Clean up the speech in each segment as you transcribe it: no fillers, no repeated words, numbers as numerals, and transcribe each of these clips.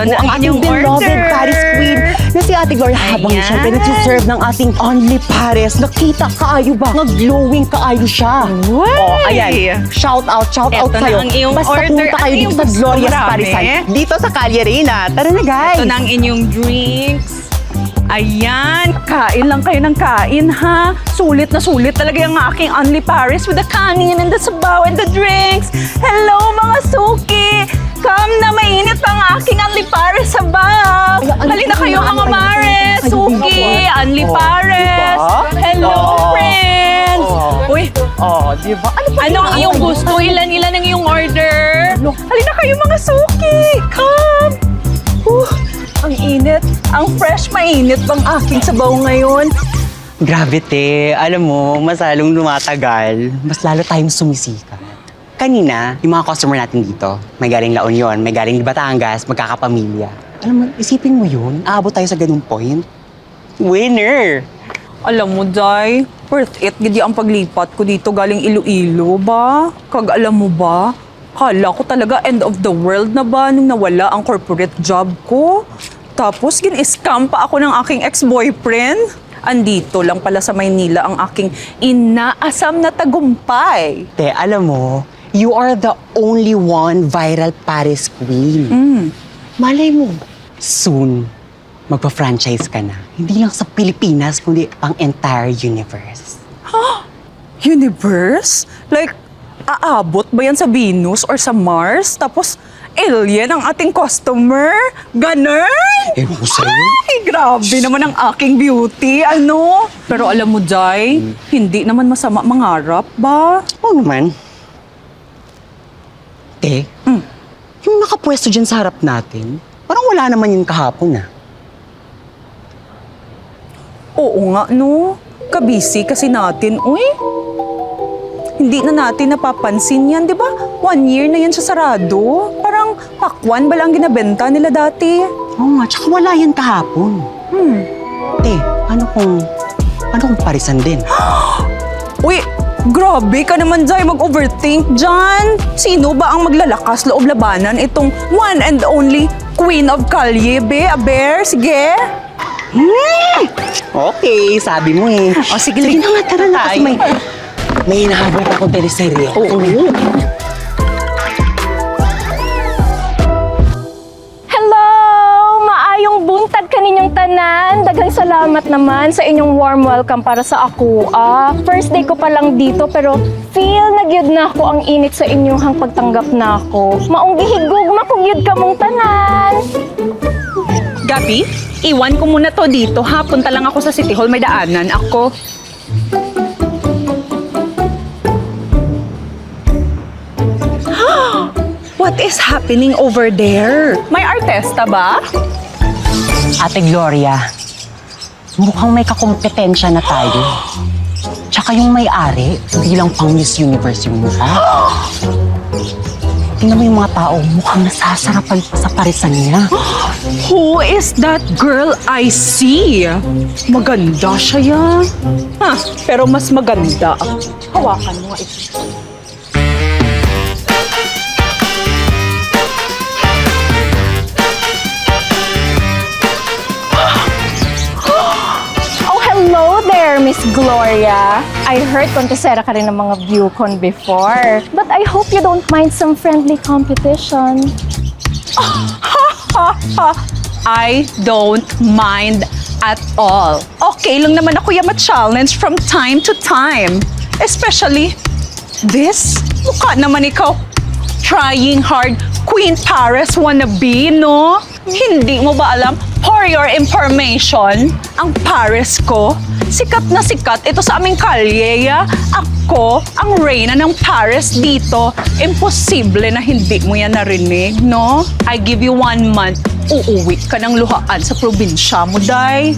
na ang ang ating inyong beloved order. Paris Queen na si Ate Gloria habang Ayan. siyempre nagsiserve ng ating only Paris. Nakita kaayo ba? Nag-glowing kaayo siya. Uy! Oh, ayan. Shout out Eto na sa'yo. ang iyong Basta order. punta kayo Ano dito yung sa gusto Gloria's mo, Parisan. Rame? Dito sa Calle Reina. Tara na, guys. Ito na ang inyong drinks. Ayan, kain lang kayo ng kain, ha? Sulit na sulit talaga yung aking Only Paris with the kanin and the sabaw and the drinks. Hello, mga suki! Come na, mainit pa ang aking Only Paris sabaw. Ay, ano Halina po, kayo, ano mga kayo? Mares, Kayo, suki, mga Only Oh, Paris. diba? Hello, Oh. friends! Oh. Uy, Oh, di ba? Ano ba ano ang iyong gusto? Ilan-ilan ang iyong order? Halina kayo, mga suki! Come! Ang init. Ang fresh, mainit bang aking sabaw ngayon? Grabe, te. Alam mo, mas lalong lumatagal, mas lalo tayong sumisikat. Kanina, yung mga customer natin dito, may galing La Union, may galing Batangas, magkakapamilya. Alam mo, isipin mo yun, aabot tayo sa ganung point. Winner! Alam mo, Day, worth it. Gidi ang paglipat ko dito galing Iloilo ba? Kag alam mo ba? Kala ko talaga end of the world na ba nung nawala ang corporate job ko. Tapos gin-scam pa ako ng aking ex-boyfriend. Andito lang pala sa Maynila ang aking inaasam na tagumpay. Te, alam mo, you are the only one viral Paris queen. Malay mo, soon, magpa-franchise ka na. Hindi lang sa Pilipinas, kundi ang entire universe. Universe? Like, aabot ba yan sa Venus or sa Mars? Tapos, alien ang ating customer? Ganun? Ewan ko sa'yo. Ay, grabe naman ang aking beauty, ano? Pero alam mo, Jai, hindi naman masama mangarap ba? Oo naman. Te, yung nakapwesto dyan sa harap natin, parang wala naman yung kahapon ah. Oo nga, no? Kabisi kasi natin, uy. Hindi na natin napapansin yan, di ba? 1 year na yan siya sarado. Parang pakwan ba lang ginabenta nila dati? Oo nga, tsaka wala yan kahapon. Te, ano kung parisan din? Uy, grabe ka naman, Jai, mag-overthink dyan. Sino ba ang maglalakas loob labanan itong one and only Queen of Calye, be? A bear? Sige. Okay, sabi mo eh. O, sige, Sige na nga, tara na. Kasi may hinahabol pa akong teleserye. Oo. Hello! Maayong buntag kaninyong tanan. Daghang salamat naman sa inyong warm welcome para sa ako. First day ko pa lang dito pero feel na gyud na ako ang init sa inyong pagtanggap na ako. Maong gihigugma kung gyud kamong tanan. Gabi, iwan ko muna to dito, ha? Punta lang ako sa City Hall, may daanan ako. What is happening over there? May artista ba? Ate Gloria, mukhang may kakompetensya na tayo. Tsaka yung may-ari, bilang pang Miss Universe yung mukha. Tingnan mo yung mga tao, mukhang nasasarapan pa sa parisan niya. Who is that girl I see? Maganda siya yan. Pero mas maganda. Hawakan mo nga ito. Oh, hello there, Miss Gloria. I heard kontesera ka rin ng mga ViewCon before. But I hope you don't mind some friendly competition. I don't mind at all. Okay lang naman ako yung ma-challenge from time to time. Especially this. Mukha naman ikaw trying hard Queen Paris wannabe, no? Hindi mo ba alam? For your information, ang Paris ko, sikat na sikat ito sa aming kalye. Ako, ang reyna ng Paris dito. Imposible na hindi mo yan narinig, no? I give you 1 month, uuwi ka ng luhaan sa probinsya mo, Day.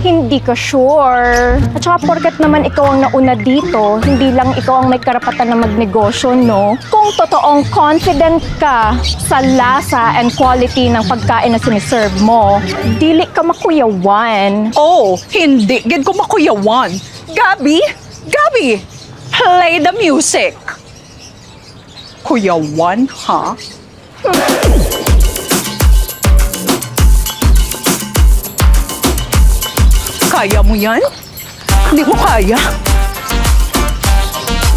Hindi ka sure. At saka porket naman ikaw ang nauna dito, hindi lang ikaw ang may karapatan na magnegosyo, no? Kung totoong confident ka sa lasa and quality ng pagkain na siniserve mo, dili ka makuyawan. Oh, hindi. Gid ko makuyawan. Gabi? Gabi! Play the music. Kuyawan, ha? Kaya mo yan? Hindi mo kaya?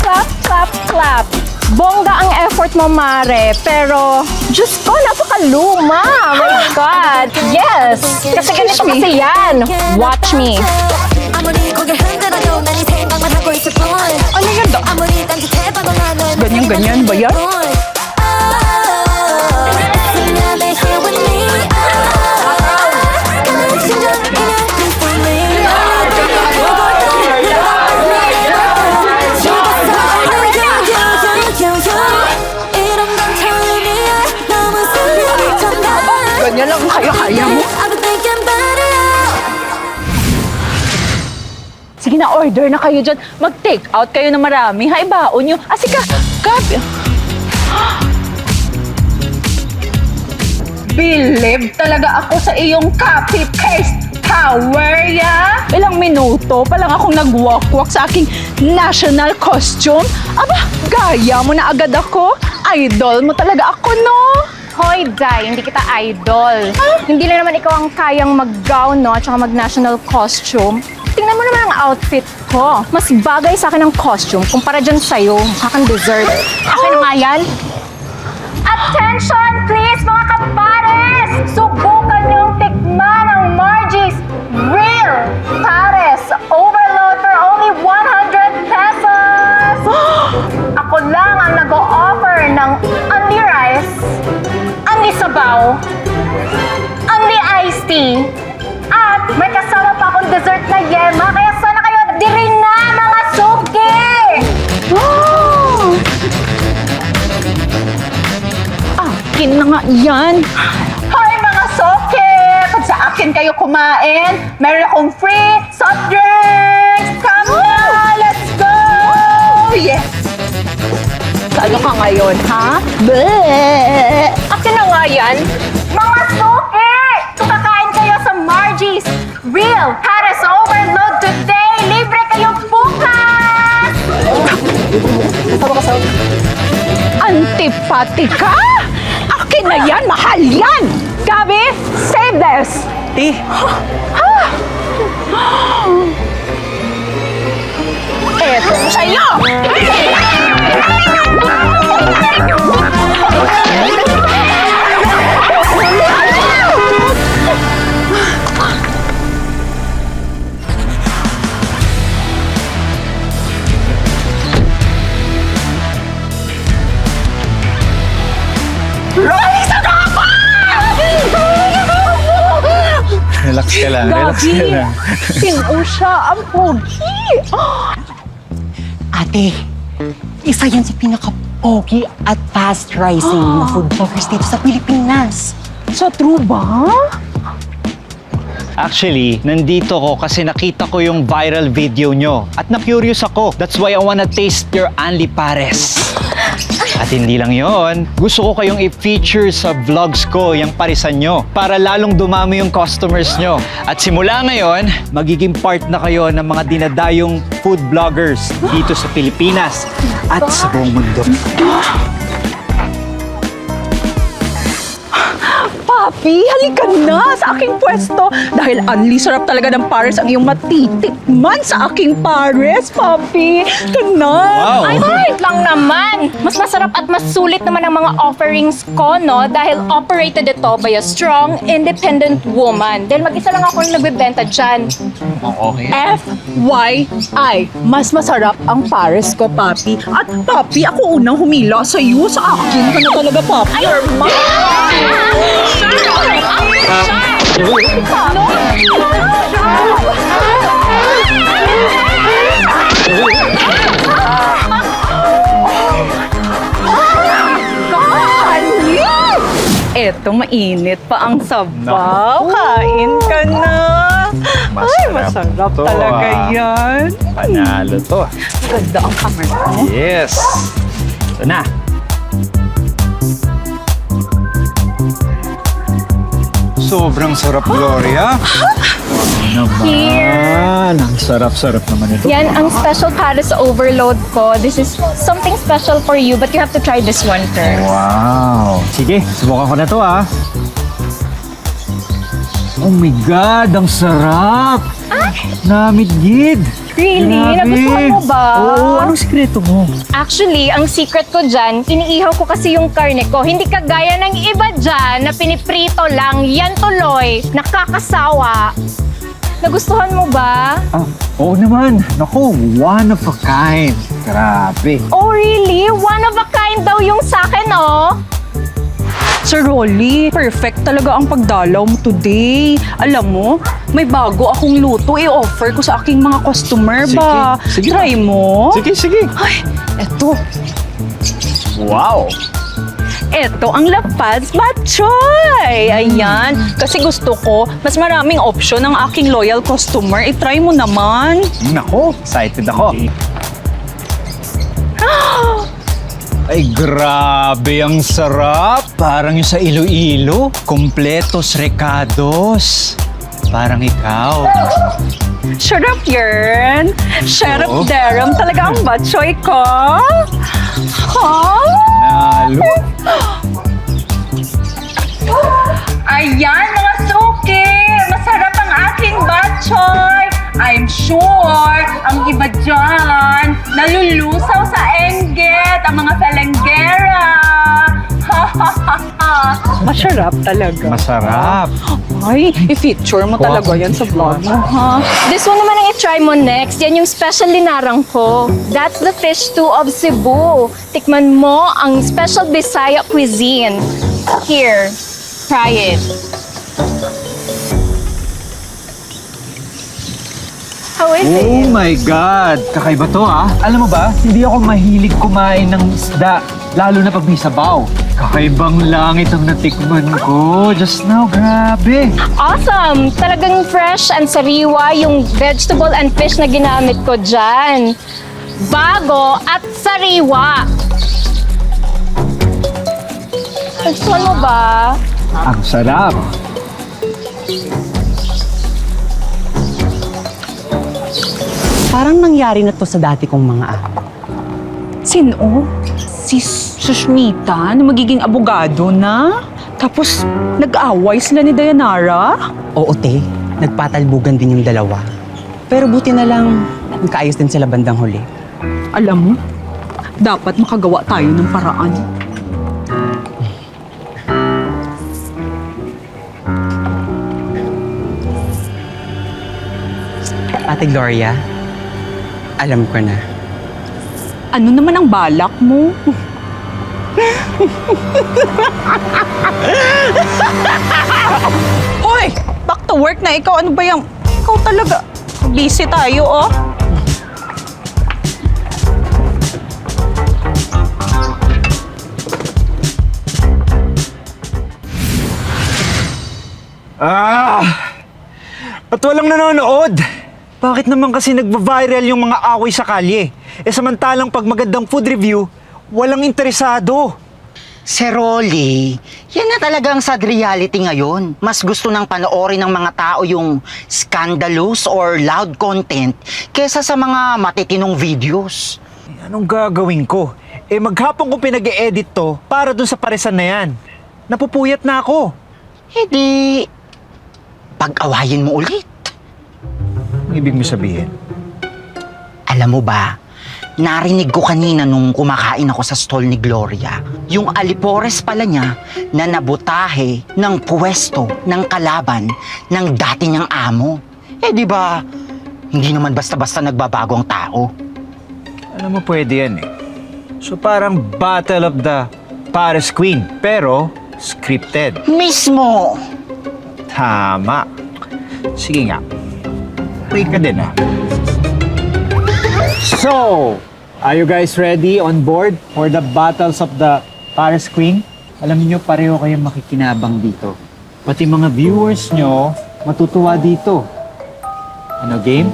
Clap, clap, clap. Bongga ang effort mo, Mare. Pero, Diyos ko, napakaluma. My God. Yes. Kasi ganito kasi yan. Watch me. Ano yan daw? Ganyan-ganyan ba yan? Ganyan lang kaya-kaya mo? Sige na, order na kayo dyan. Mag-take out kayo na marami. Ha, ibaon nyo. Ah, sige, Gabi. Believe talaga ako sa iyong copy-paste power, ya? Ilang minuto pa lang akong nag-walk-walk sa aking national costume. Aba, gaya mo na agad ako. Idol mo talaga ako, no? Hoy, Day, hindi kita idol. Hindi lang naman ikaw ang kayang mag-gown, no? At saka mag-national costume. Tingnan mo naman ang outfit ko. Mas bagay sa akin ang costume kumpara dyan sa'yo. Mukha kang dessert. Akin na nga yan. Attention, please, mga kapares! Subukan niyong tikman ang Margie's Real Pares Overload for only 100 pesos! Ako lang ang nag-o-offer ng only rice, only sabaw, only iced tea, at may kasama pa akong dessert na yema, kaya sana kayo diri na, mga suki! Akin na nga yan. Hoy, mga suki! Pag sa akin kayo kumain, meron akong free soft drinks! Come on! Let's go! Yes! Ano ka ngayon, ha? Bleh! Akin na nga yan. Mga suki! Kung kakain kayo sa Margie's Real Pares Overload today, libre kayo bukas! Antipatika? Akin na yan! Mahal yan! Gabi, save this! Te, Eto sa'yo! Relax ka lang, relax ka Gabi, lang. sino siya? Ang pogi! ate, isa yan sa pinaka-pogi at fast-rising na food bloggers dito sa Pilipinas. Sa true ba? Actually, nandito ko kasi nakita ko yung viral video nyo at na-curious ako. That's why I wanna taste your Anli Pares. At hindi lang yon, gusto ko kayong i-feature sa vlogs ko yung parisan nyo para lalong dumami yung customers nyo. At simula ngayon, magiging part na kayo ng mga dinadayong food bloggers dito sa Pilipinas at sa buong mundo. Papi, halika na sa aking pwesto dahil anli sarap talaga ng pares ang iyong matitikman sa aking pares, Papi. Kana! Wow! Ay, wait lang naman. Mas masarap at mas sulit naman ang mga offerings ko, no? Dahil operated ito by a strong, independent woman. Dahil mag-isa lang ako yung nagbebenta dyan. Okay. FYI, mas masarap ang pares ko, Papi. At Papi, ako unang humila sa iyo, sa akin. Ka na talaga, Papi. You're mine! Eto, mainit pa ang sabaw. Kain ka na. Ay, masarap to, talaga yan. Panalo to. Ganda ang camera mo. Yes! Ito na. Sobrang sarap, Gloria. Naman. Ang sarap-sarap naman ito. Yan ang special Paris Overload ko. This is something special for you, but you have to try this one first. Wow. Sige, subukan ko na to ah. Oh my God, ang sarap! Namidgid! Really? Nagustuhan mo ba? Oo, anong sikreto mo? Actually, ang secret ko dyan, iniihaw ko kasi yung karne ko. Hindi kagaya ng iba dyan na piniprito lang. Yan tuloy, nakakasawa. Nagustuhan mo ba? Ah, oo naman. Naku, one of a kind. Grabe. Oh, really? One of a kind daw yung sa'kin, oh. Sir Rolly, perfect talaga ang pagdalaw mo today. Alam mo, may bago akong luto i-offer ko sa aking mga customer Sige, ba? sige. Try mo? Sige. Ay, eto. Wow! Eto ang Lapads Batchoy! Ayan. Kasi gusto ko, mas maraming option ng aking loyal customer. I-try mo naman. Nako, excited ako. Ay, grabe, ang sarap. Parang yung sa Iloilo. Kompletos recados. Parang ikaw. Sarap yan. Sarap Oo. daram talaga ang batchoy ko. Ha? Nalo. Ayan mga suki! Masarap ang aking batchoy! I'm sure ang iba dyan nalulusaw sa engget, ang mga falanggera. Masarap talaga. Masarap. Ay, i-feature mo talaga yan sa vlog mo, ha? This one naman ang i-try mo next. Yan yung special linarang ko. That's the fish stew of Cebu. Tikman mo ang special Bisaya cuisine. Here, try it. How is Oh it? my God! Kakaiba to ah. Alam mo ba, hindi ako mahilig kumain ng isda, lalo na pag may sabaw. Kakaibang langit ang natikman ko just now, grabe. Awesome! Talagang fresh and sariwa yung vegetable and fish na ginamit ko dyan. Bago at sariwa. Gusto mo ba? Ang sarap. Parang nangyari na to sa dati kong mga amo. Sino? Si Sushmita na magiging abogado na? Tapos nag-away sila ni Dayanara? Oo, te. Nagpatalbugan din yung dalawa. Pero buti na lang, nagkaayos din sila bandang huli. Alam mo, dapat makagawa tayo ng paraan. Ate Gloria, alam ko na. Ano naman ang balak mo? Hoy! Back to work na ikaw. Ano ba yung... Ikaw talaga. Busy tayo, oh. Ba't walang nanonood? Bakit naman kasi nagva-viral yung mga away sa kalye? Samantalang pag magandang food review, walang interesado. Sir Rolly, yan na talaga ang sad reality ngayon. Mas gusto nang panoorin ng mga tao yung scandalous or loud content kesa sa mga matitinong videos. Anong gagawin ko? Maghapon ko pinag-e-edit to para dun sa paresan na yan. Napupuyat na ako. Eh di, pag-awayin mo ulit. Ang ibig mo sabihin? Alam mo ba, narinig ko kanina nung kumakain ako sa stall ni Gloria, yung alipores pala niya na nabutahe ng pwesto ng kalaban ng dati niyang amo. Di ba, hindi naman basta-basta nagbabago ang tao. Alam mo, pwede yan eh. So parang Battle of the Paris Queen, pero scripted. Mismo! Tama. Sige nga. Free ka din ah. So, are you guys ready on board for the battles of the Paris Queen? Alam niyo pareho kayong makikinabang dito. Pati mga viewers nyo matutuwa dito. Ano, game?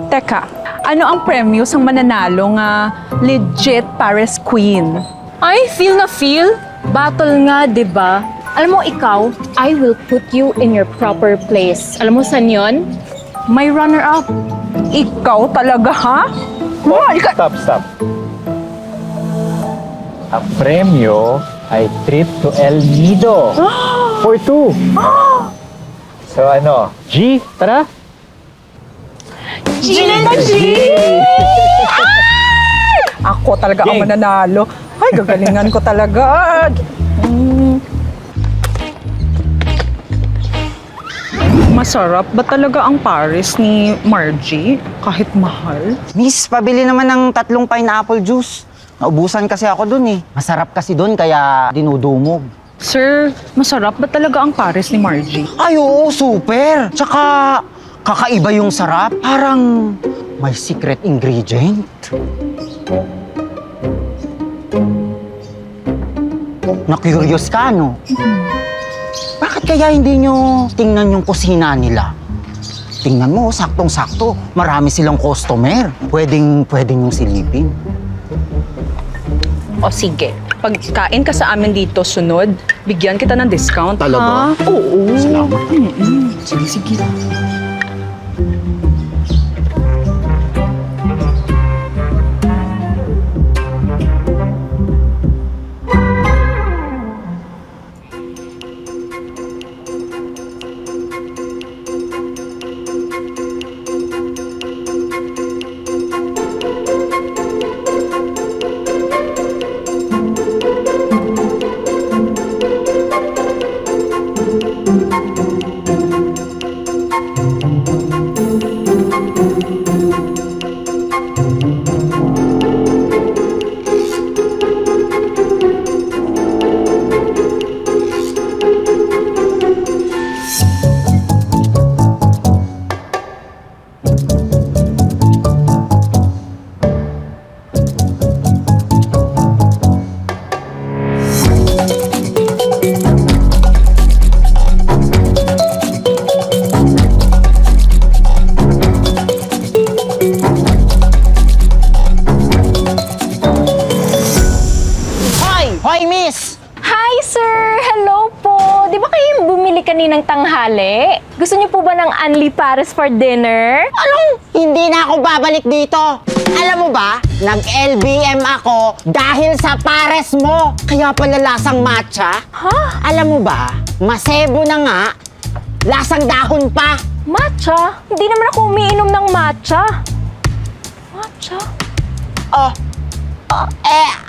Teka, ano ang premyo sang mananalo nga legit Paris Queen? Ay, feel na feel. Battle nga, di ba? Alam mo, ikaw, I will put you in your proper place. Alam mo saan yun? My runner-up. Ikaw talaga, ha? Stop. Ang premyo ay trip to El Nido. For two. So ano, G, tara. Gina G! Ako talaga ang Yay! mananalo. Ay, gagalingan ko talaga. Masarap ba talaga ang Paris ni Margie? Kahit mahal? Miss, pabili naman ng 3 pineapple juice. Naubusan kasi ako dun eh. Masarap kasi dun kaya dinudumog. Sir, masarap ba talaga ang Paris ni Margie? Ay, oo, super. Tsaka, kakaiba yung sarap. Parang may secret ingredient. Na-curious ka, no? Bakit kaya hindi nyo tingnan yung kusina nila? Tingnan mo, saktong-sakto. Marami silang customer. Pwede nyong silipin. O sige, pagkain ka sa amin dito sunod, bigyan kita ng discount. Talaga? Ha? Oo. Salamat. Sige, sige. Hoy, miss! Hi, sir! Hello po! Di ba kayo yung bumili kaninang tanghali? Gusto niyo po ba ng Anli Pares for dinner? Anong hindi na ako babalik dito? Alam mo ba, nag-LBM ako dahil sa pares mo. Kaya pala lasang matcha. Ha? Alam mo ba, masebo na nga, lasang dahon pa. Matcha? Hindi naman ako umiinom ng matcha. Matcha? Oh,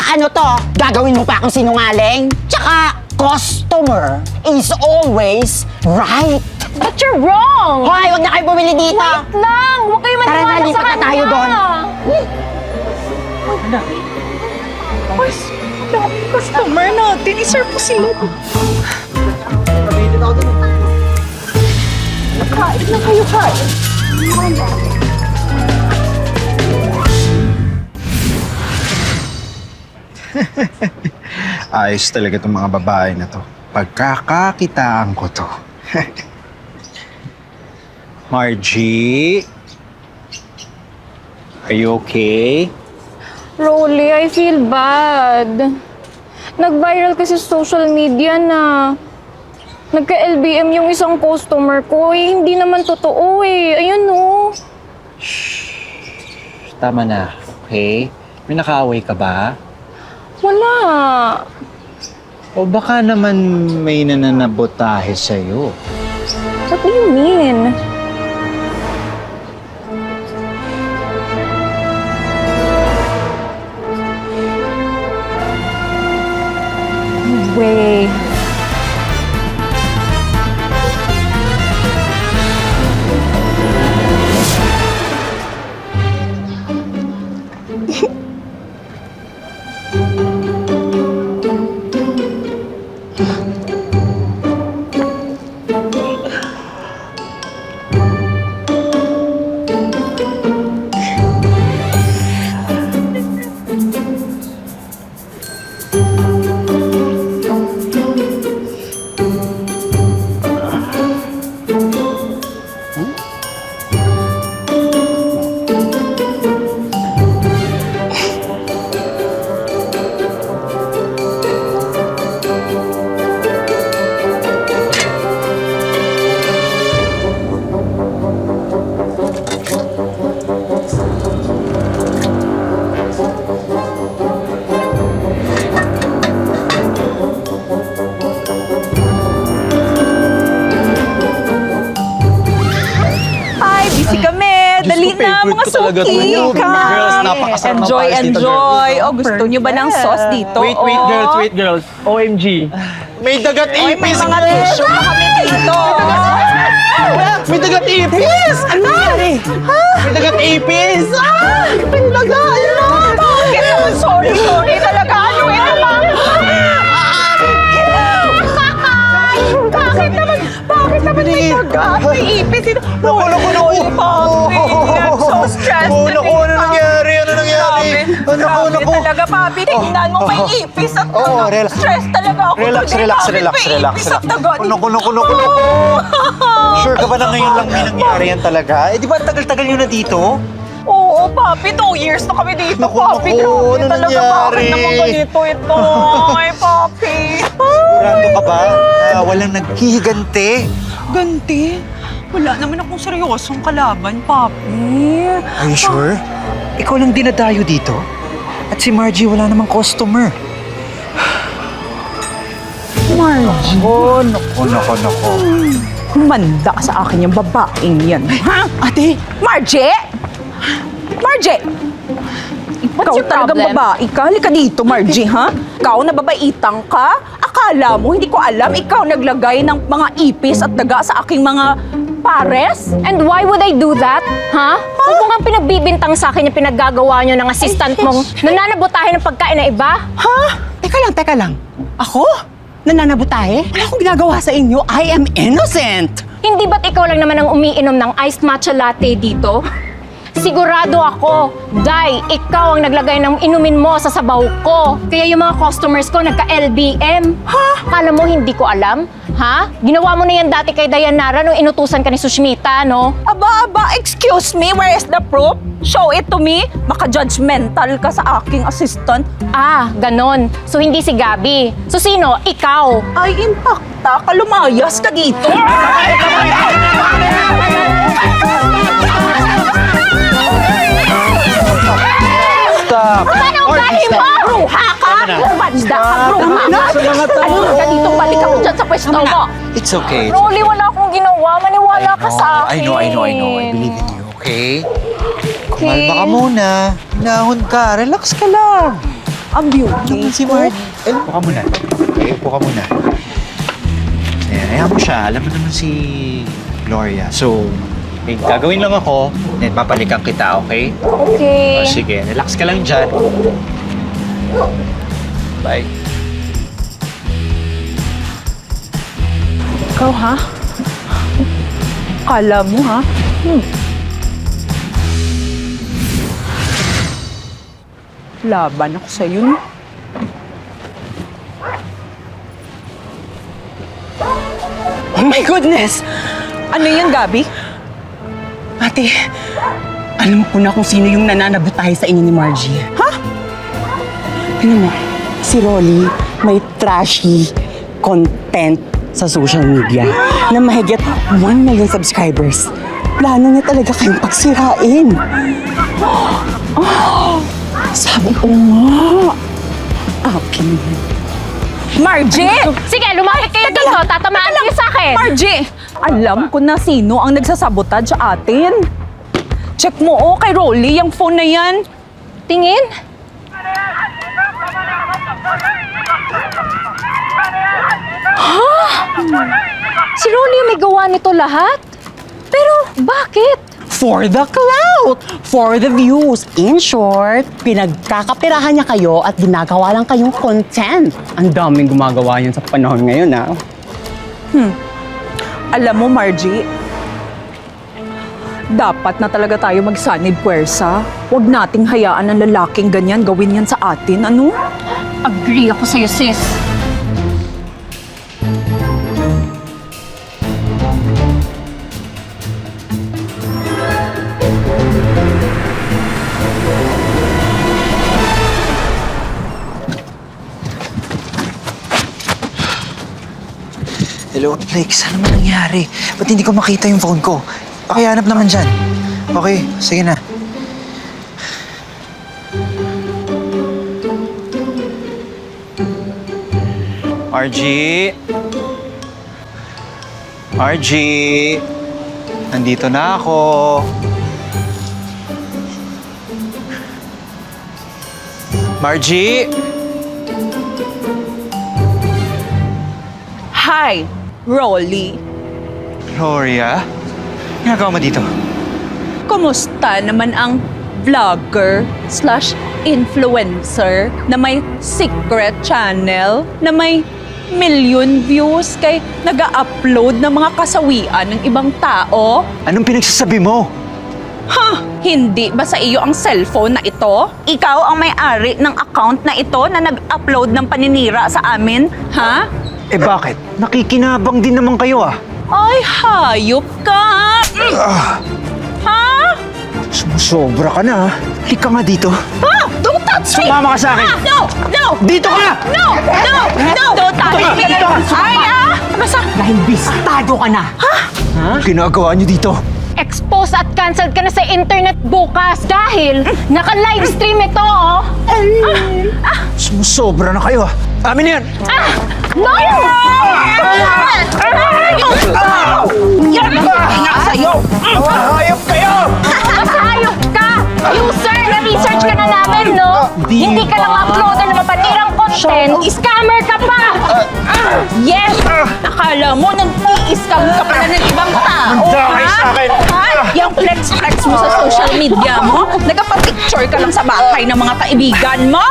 ano to? Gagawin mo pa akong sinungaling? Tsaka, customer is always right. But you're wrong! Hoy, huwag na kayo bumili dito. Wait lang! Huwag kayo Tara maniwala na, sa lipat na kanya! tayo doon. Customer natin, iserve po sila. Kain na kayo, kain. Ayos talaga itong mga babae na to. Pagkakakitaan ko to. Margie? Are you okay? Rolly, I feel bad. Nag-viral kasi sa social media na nagka-LBM yung isang customer ko. Eh, hindi naman totoo eh. Ayun oh. Tama na, okay? May nakaaway ka ba? Wala. O baka naman may nananabotahe sa'yo. What do you mean? No way. na, mga suki. Girls, napakasarap ng Enjoy, Paris dito, enjoy. Oh, gusto nyo ba ng sauce dito? Wait, girls. OMG. May dagat May ipis! mga tissue pa kami dito. May dagat ipis! Ano nangyari? May dagat ipis! Pinagay na! Bakit naman? Sorry talaga. Ano ito, ma'am? Bakit naman may dagat? May ipis ito. Naku, papi. I'm so stressed. Ano nangyari? Grabe talaga, papi. Tingnan mo, may ipis at Oo, relax. stress talaga ako. Relax. May ipis at dagat. Naku. Sure ka ba na ngayon lang may nangyari yan talaga? Eh, di ba tagal-tagal yun na dito? Oo, papi. 2 years na kami dito, Naku, papi. naku, Grabe ano talaga. nangyari? Bakit naman ganito ito? Ay, papi. Sigurado ka ba na walang naghihigante? Ganti? Wala naman akong seryosong kalaban, papi. Are you sure? Ikaw lang dinadayo dito? At si Margie wala namang customer. Margie. Oh, nako. Humanda ka sa akin yung babaeng yan. Ha? Ate! Margie! Margie! What's Ikaw your talagang problem? babae ka. Halika dito, Margie, ha? Ikaw na babaitang ka? Akala mo, hindi ko alam, ikaw naglagay ng mga ipis at daga sa aking mga pares? And why would I do that? Ha? Huwag mo nga pinagbibintang sa akin yung pinaggagawa nyo ng assistant mong nananabotahe ng pagkain ng iba? Ha? Teka lang. Ako? Nananabutahe? Wala akong ginagawa sa inyo. I am innocent! Hindi ba't ikaw lang naman ang umiinom ng iced matcha latte dito? Sigurado ako, Day, ikaw ang naglagay ng inumin mo sa sabaw ko. Kaya yung mga customers ko nagka-LBM. Ha? Kala mo hindi ko alam? Ha? Ginawa mo na yan dati kay Dayanara nung inutusan ka ni Sushmita, no? Aba, excuse me, where is the proof? Show it to me. Maka-judgmental ka sa aking assistant. Ah, ganon. So hindi si Gabi. So sino? Ikaw. Ay, impacta ka, lumayas ka dito. Stop! Ano ugali mo? Bruha ka! Banda ka, bruha ka! Ano ka dito? Balik ako dyan sa pwesto mo. It's okay. Rolly, wala akong ginawa. Maniwala ka sa akin. I know. I believe in you, okay? Okay. Kumalma ka muna. Hinahon ka. Relax ka lang. Ang beauty. Ano si Mark? Upo ka muna. Okay, upo ka muna. Ayan, ayaw mo siya. Alam mo naman si Gloria. So, may gagawin lang ako. Then, papalikan kita, okay? Okay. O, sige, relax ka lang dyan. Bye. Ikaw, ha? Kala mo, ha? Laban ako sa'yo, no? Oh my goodness! Ano yan, Gabi? Ate, alam ko na kung sino yung nananabutahe sa inyo ni Margie. Ha? Tingnan mo, si Rolly may trashy content sa social media na mahigit 1 million subscribers. Plano niya talaga kayong pagsirain. Sabi ko nga. Akin yan. Margie! Sige, lumapit kayo dito. Tatamaan kayo sa akin. Margie! Alam ko na sino ang nagsasabotage sa atin. Check mo, kay Rolly, yung phone na yan. Tingin. Si Rolly yung may gawa nito lahat? Pero bakit? For the clout! For the views! In short, pinagkakapirahan niya kayo at ginagawa lang kayong content. Ang daming gumagawa yun sa panahon ngayon, ha? Alam mo, Margie, dapat na talaga tayo magsanib puwersa. Huwag nating hayaan ang lalaking ganyan gawin yan sa atin, ano? Agree ako sa'yo, sis. Hello, Lex. Ano man nangyari? Ba't hindi ko makita yung phone ko? Pakihanap naman dyan. Okay, sige na. Argie? Argie? Nandito na ako. Margie! Hi, Rolly. Gloria? Ginagawa mo dito? Kumusta naman ang vlogger/influencer na may secret channel na may million views kay nag-upload ng mga kasawian ng ibang tao? Anong pinagsasabi mo? Ha? Hindi ba sa iyo ang cellphone na ito? Ikaw ang may-ari ng account na ito na nag-upload ng paninira sa amin? Ha? Eh bakit? Nakikinabang din naman kayo ah. Ay, hayop ka! Ha? Sumusobra ka na ah. Halika nga dito. Ah! Don't touch me! Sumama ka sa akin! Ah, no! No! Dito ka! No! No! No! Don't touch me! Ay, Basta, Dahil bistado ka na. Ginagawa niyo dito? Expose at cancelled ka na sa internet bukas dahil naka-livestream ito, oh. Sumusobra na kayo ah. Amin na yan! No! yan ang sa'yo! Hayop kayo! Masayop ka! User, na-research ka na namin, no? Hindi ka lang uploadan ng mapanirang content, scammer ka pa! Yes! Akala mo nag-i-scam ka pala ng ibang tao, Dahil sa akin. Ha? Yung flex-flex mo sa social media mo? Nagpa-picture ka lang sa bahay ng mga kaibigan mo?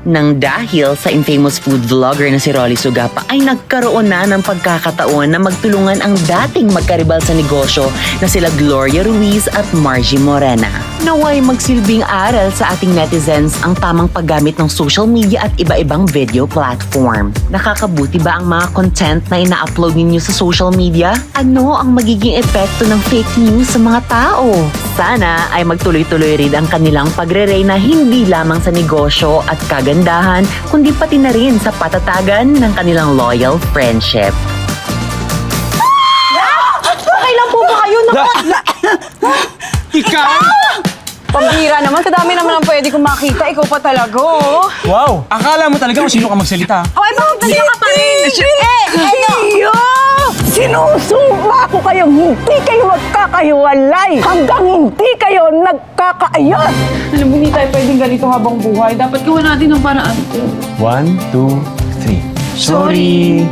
Nang dahil sa infamous food vlogger na si Rolly Sugapa ay nagkaroon na ng pagkakataon na magtulungan ang dating magkaribal sa negosyo na sila Gloria Ruiz at Margie Morena. Naway magsilbing aral sa ating netizens ang tamang paggamit ng social media at iba-ibang video platform. Nakakabuti ba ang mga content na ina-upload ninyo sa social media? Ano ang magiging epekto ng fake news sa mga tao? Sana ay magtuloy-tuloy rin ang kanilang pagre-reyna hindi lamang sa negosyo at kagandahan, kundi pati na rin sa patatagan ng kanilang loyal friendship. Okay lang po ba kayo? Ikaw! Pambira naman, kadami naman ang pwede kong makita. Ikaw pa talaga, oh. Wow! Akala mo talaga kung sino ka magsalita. Okay, bakit ka pa rin? Iyo! Sinusumpa ko kayong hindi kayo magkakahiwalay hanggang hindi kayo nagkakaayos! Alam mo, hindi tayo pwedeng ganito habang buhay. Dapat gawa natin ng paraan ko. 1, 2, 3. Sorry!